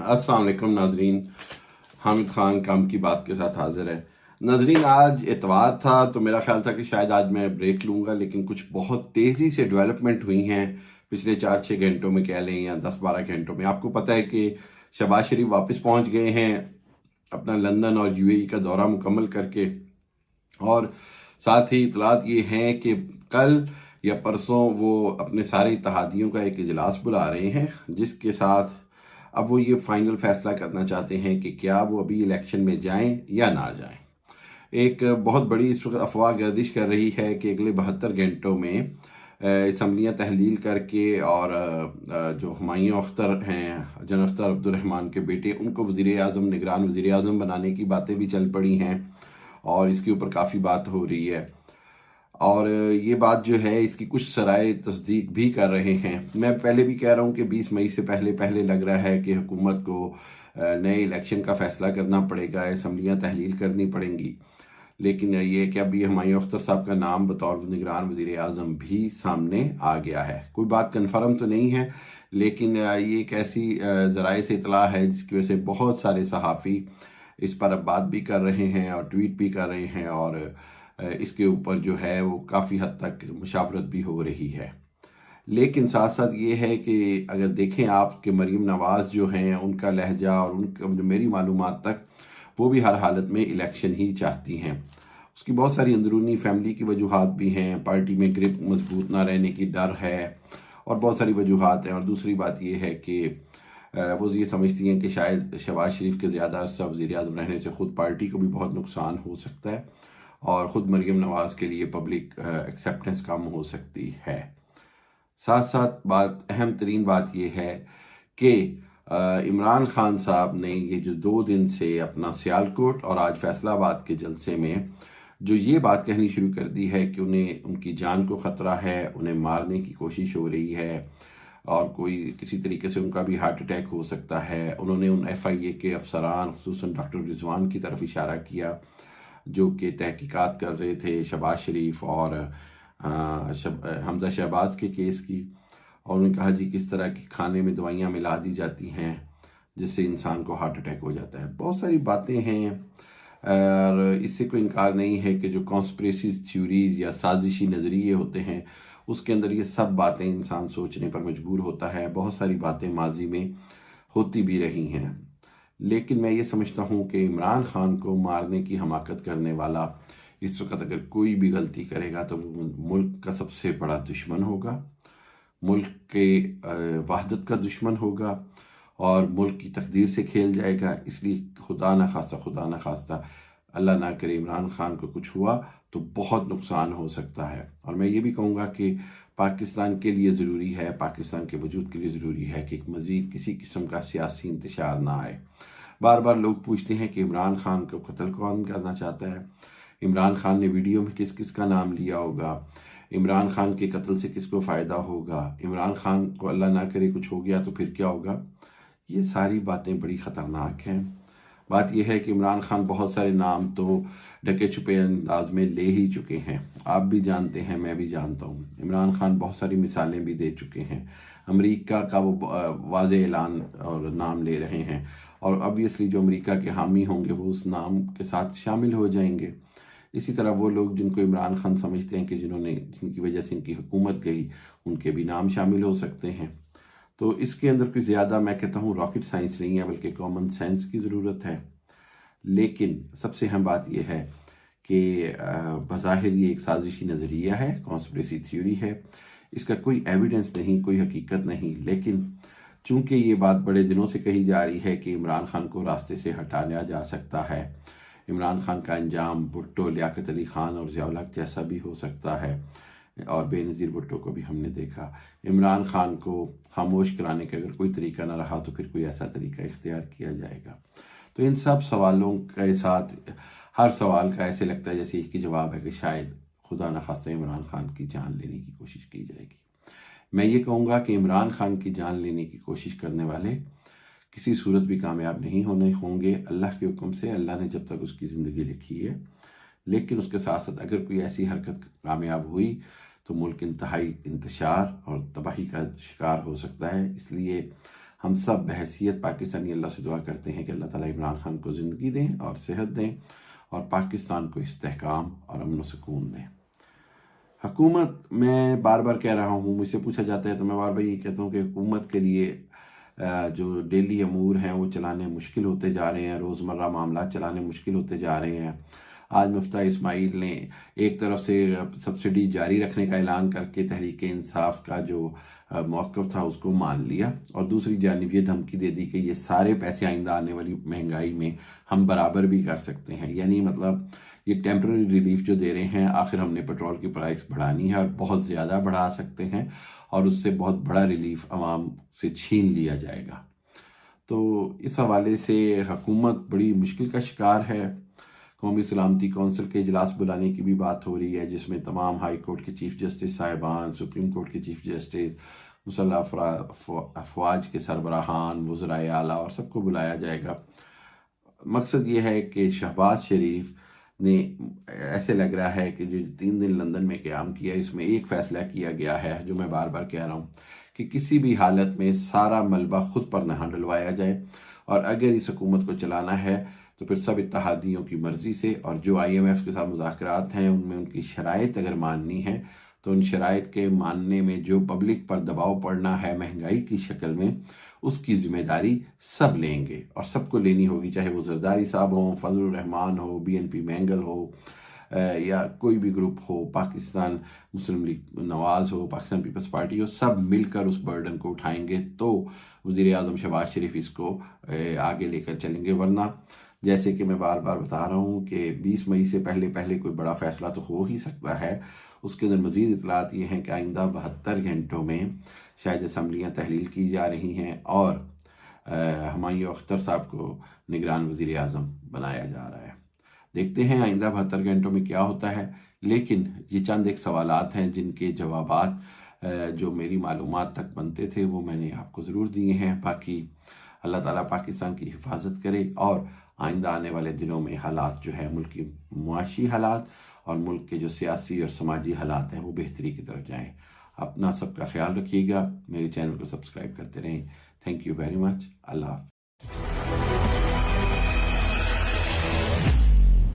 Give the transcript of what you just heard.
अस्सलाम वालेकुम नाजरीन, हामिद खान काम की बात के साथ हाजिर है। नाजरीन, आज इतवार था तो मेरा ख्याल था कि शायद आज मैं ब्रेक लूँगा, लेकिन कुछ बहुत तेज़ी से डेवलपमेंट हुई हैं पिछले 4-6 घंटों में कह लें या 10-12 घंटों में। आपको पता है कि शहबाज शरीफ वापस पहुँच गए हैं अपना लंदन और यूएई का दौरा मुकम्मल करके, और साथ ही इतलात ये हैं कि कल या परसों वो अपने सारे इत्तेहादियों का एक इजलास बुला रहे हैं, जिसके साथ अब वो ये फाइनल फैसला करना चाहते हैं कि क्या वो अभी इलेक्शन में जाएं या ना जाएं। एक बहुत बड़ी इस वक्त अफवाह गर्दिश कर रही है कि अगले 72 घंटों में असम्बलियाँ तहलील करके और जो हुमायूं अख्तर हैं, जन अख्तर अब्दुर्रहमान के बेटे, उनको वज़ीर आज़म, निगरान वज़ीर आज़म बनाने की बातें भी चल पड़ी हैं और इसके ऊपर काफ़ी बात हो रही है। और ये बात जो है इसकी कुछ सराय तस्दीक भी कर रहे हैं। मैं पहले भी कह रहा हूँ कि 20 मई से पहले पहले लग रहा है कि हुकूमत को नए इलेक्शन का फ़ैसला करना पड़ेगा, असम्बलियाँ तहलील करनी पड़ेंगी। लेकिन ये कि अभी हुमायूं अख्तर साहब का नाम बतौर निगरान वज़ीर आज़म भी सामने आ गया है। कोई बात कन्फर्म तो नहीं है, लेकिन ये एक ऐसी ज़राए से इतला है जिसकी वजह से बहुत सारे सहाफ़ी इस पर अब बात भी कर रहे हैं और ट्वीट भी कर रहे हैं, और इसके ऊपर जो है वो काफ़ी हद तक मुशावरत भी हो रही है। लेकिन साथ साथ ये है कि अगर देखें आप कि मरीम नवाज़ जो हैं, उनका लहजा और उनका जो मेरी मालूमात तक, वो भी हर हालत में इलेक्शन ही चाहती हैं। उसकी बहुत सारी अंदरूनी फैमिली की वजूहात भी हैं, पार्टी में ग्रिप मजबूत ना रहने की डर है और बहुत सारी वजूहात हैं। और दूसरी बात ये है कि वो ये समझती हैं कि शायद शहबाज शरीफ के ज़्यादा अरसा वज़ीर आज़म रहने से ख़ुद पार्टी को भी बहुत नुकसान हो सकता है और ख़ुद मरीम नवाज़ के लिए पब्लिक एक्सेप्टेंस कम हो सकती है। साथ साथ अहम तरीन बात यह है कि इमरान खान साहब ने ये जो 2 दिन से अपना सियालकोट और आज फैसलाबाद के जलसे में जो ये बात कहनी शुरू कर दी है कि उन्हें उनकी जान को ख़तरा है, उन्हें मारने की कोशिश हो रही है और कोई किसी तरीके से उनका भी हार्ट अटैक हो सकता है। उन्होंने उन FIA के अफसरान, खुसूसन डॉक्टर रिजवान की तरफ इशारा किया जो कि तहकीकात कर रहे थे शहबाज शरीफ और हमजा शहबाज के केस की, और उन्होंने कहा जी किस तरह की खाने में दवाइयाँ मिला दी जाती हैं जिससे इंसान को हार्ट अटैक हो जाता है। बहुत सारी बातें हैं और इससे कोई इनकार नहीं है कि जो कॉन्स्पिरेसी थ्योरीज या साजिशी नज़रिए होते हैं उसके अंदर ये सब बातें इंसान सोचने पर मजबूर होता है। बहुत सारी बातें माजी में होती भी रही हैं, लेकिन मैं ये समझता हूँ कि इमरान खान को मारने की हमाकत करने वाला इस वक्त अगर कोई भी गलती करेगा तो वो मुल्क का सबसे बड़ा दुश्मन होगा, मुल्क के वहदत का दुश्मन होगा और मुल्क की तकदीर से खेल जाएगा। इसलिए खुदा न खास्ता अल्लाह ना करे इमरान खान को कुछ हुआ तो बहुत नुकसान हो सकता है। और मैं ये भी कहूँगा कि पाकिस्तान के लिए ज़रूरी है, पाकिस्तान के वजूद के लिए ज़रूरी है कि एक मज़ीद किसी किस्म का सियासी इंतशार ना आए। बार बार लोग पूछते हैं कि इमरान खान को कत्ल कौन करना चाहता है, इमरान खान ने वीडियो में किस किस का नाम लिया होगा, इमरान खान के कत्ल से किसको फ़ायदा होगा, इमरान खान को अल्लाह ना करे कुछ हो गया तो फिर क्या होगा। ये सारी बातें बड़ी ख़तरनाक हैं। बात यह है कि इमरान खान बहुत सारे नाम तो ढके छुपे अंदाज में ले ही चुके हैं। आप भी जानते हैं, मैं भी जानता हूँ। इमरान खान बहुत सारी मिसालें भी दे चुके हैं। अमेरिका का वो वाज़े ऐलान और नाम ले रहे हैं, और ऑब्वियसली जो अमेरिका के हामी होंगे वो उस नाम के साथ शामिल हो जाएंगे। इसी तरह वो लोग जिनको इमरान खान समझते हैं कि जिनकी वजह से इनकी हुकूमत गई, उनके भी नाम शामिल हो सकते हैं। तो इसके अंदर कोई ज़्यादा, मैं कहता हूँ, रॉकेट साइंस नहीं है, बल्कि कॉमन सेंस की ज़रूरत है। लेकिन सबसे अहम बात यह है कि बज़ाहिर ये एक साजिशी नज़रिया है, कॉन्स्पिरेसी थ्योरी है, इसका कोई एविडेंस नहीं, कोई हकीकत नहीं। लेकिन चूंकि ये बात बड़े दिनों से कही जा रही है कि इमरान खान को रास्ते से हटाया जा सकता है, इमरान खान का अंजाम भुट्टो, लियाकत अली खान और ज़िया उल हक जैसा भी हो सकता है, और बेनज़ीर भुट्टो को भी हमने देखा। इमरान खान को खामोश कराने का अगर कोई तरीका ना रहा तो फिर कोई ऐसा तरीका इख्तियार किया जाएगा। तो इन सब सवालों के साथ हर सवाल का ऐसे लगता है जैसे एक ही जवाब है कि शायद खुदा न खास्ता इमरान खान की जान लेने की कोशिश की जाएगी। मैं ये कहूँगा कि इमरान खान की जान लेने की कोशिश करने वाले किसी सूरत भी कामयाब नहीं होंगे, अल्लाह के हुक्म से। अल्लाह ने जब तक उसकी ज़िंदगी लिखी है। लेकिन उसके साथ साथ अगर कोई ऐसी हरकत कामयाब हुई तो मुल्क इंतहाई इंतशार और तबाही का शिकार हो सकता है। इसलिए ہم سب بحیثیت پاکستانی اللہ سے دعا کرتے ہیں کہ اللہ تعالیٰ عمران خان کو زندگی دیں اور صحت دیں اور پاکستان کو استحکام اور امن و سکون دیں۔ حکومت، میں بار بار کہہ رہا ہوں، مجھ سے پوچھا جاتا ہے تو میں بار بار یہ کہتا ہوں کہ حکومت کے لیے جو ڈیلی امور ہیں وہ چلانے مشکل ہوتے جا رہے ہیں، روزمرہ معاملات چلانے مشکل ہوتے جا رہے ہیں۔ آج مفتاح اسماعیل نے ایک طرف سے سبسڈی جاری رکھنے کا اعلان کر کے تحریک انصاف کا جو موقف تھا اس کو مان لیا، اور دوسری جانب یہ دھمکی دے دی کہ یہ سارے پیسے آئندہ آنے والی مہنگائی میں ہم برابر بھی کر سکتے ہیں۔ یعنی مطلب یہ ٹیمپرری ریلیف جو دے رہے ہیں، آخر ہم نے پیٹرول کی پرائس بڑھانی ہے اور بہت زیادہ بڑھا سکتے ہیں، اور اس سے بہت بڑا ریلیف عوام سے چھین لیا جائے گا۔ تو اس حوالے سے حکومت بڑی مشکل کا شکار ہے۔ قومی سلامتی کونسل کے اجلاس بلانے کی بھی بات ہو رہی ہے، جس میں تمام ہائی کورٹ کے چیف جسٹس صاحبان، سپریم کورٹ کے چیف جسٹس، مسلح افواج کے سربراہان، وزرائے اعلیٰ اور سب کو بلایا جائے گا۔ مقصد یہ ہے کہ شہباز شریف نے، ایسے لگ رہا ہے کہ جو 3 دن لندن میں قیام کیا، اس میں ایک فیصلہ کیا گیا ہے جو میں بار بار کہہ رہا ہوں کہ کسی بھی حالت میں سارا ملبہ خود پر نہ ڈلوایا جائے، اور اگر اس حکومت کو چلانا ہے تو پھر سب اتحادیوں کی مرضی سے، اور جو IMF کے ساتھ مذاکرات ہیں ان میں ان کی شرائط اگر ماننی ہے تو ان شرائط کے ماننے میں جو پبلک پر دباؤ پڑنا ہے مہنگائی کی شکل میں، اس کی ذمہ داری سب لیں گے اور سب کو لینی ہوگی، چاہے وہ زرداری صاحب ہوں، فضل الرحمان ہو، BNP مینگل ہو، یا کوئی بھی گروپ ہو، پاکستان مسلم لیگ نواز ہو، پاکستان پیپلز پارٹی ہو، سب مل کر اس برڈن کو اٹھائیں گے تو وزیر اعظم شہباز شریف اس کو آگے لے کر چلیں گے۔ ورنہ جیسے کہ میں بار بار بتا رہا ہوں کہ 20 مئی سے پہلے کوئی بڑا فیصلہ تو ہو ہی سکتا ہے۔ اس کے اندر مزید اطلاعات یہ ہیں کہ آئندہ 72 گھنٹوں میں شاید اسمبلیاں تحلیل کی جا رہی ہیں اور ہمایوں اختر صاحب کو نگران وزیر اعظم بنایا جا رہا ہے۔ دیکھتے ہیں آئندہ 72 گھنٹوں میں کیا ہوتا ہے، لیکن یہ چند ایک سوالات ہیں جن کے جوابات جو میری معلومات تک بنتے تھے وہ میں نے آپ کو ضرور دیے ہیں۔ باقی اللہ تعالیٰ پاکستان کی حفاظت کرے اور آئندہ آنے والے دنوں میں حالات جو ہے، ملک کی معاشی حالات اور ملک کے جو سیاسی اور سماجی حالات ہیں وہ بہتری کی طرف جائیں۔ اپنا سب کا خیال رکھیے گا، میرے چینل کو سبسکرائب کرتے رہیں۔ Thank you very much. اللہ حافظ۔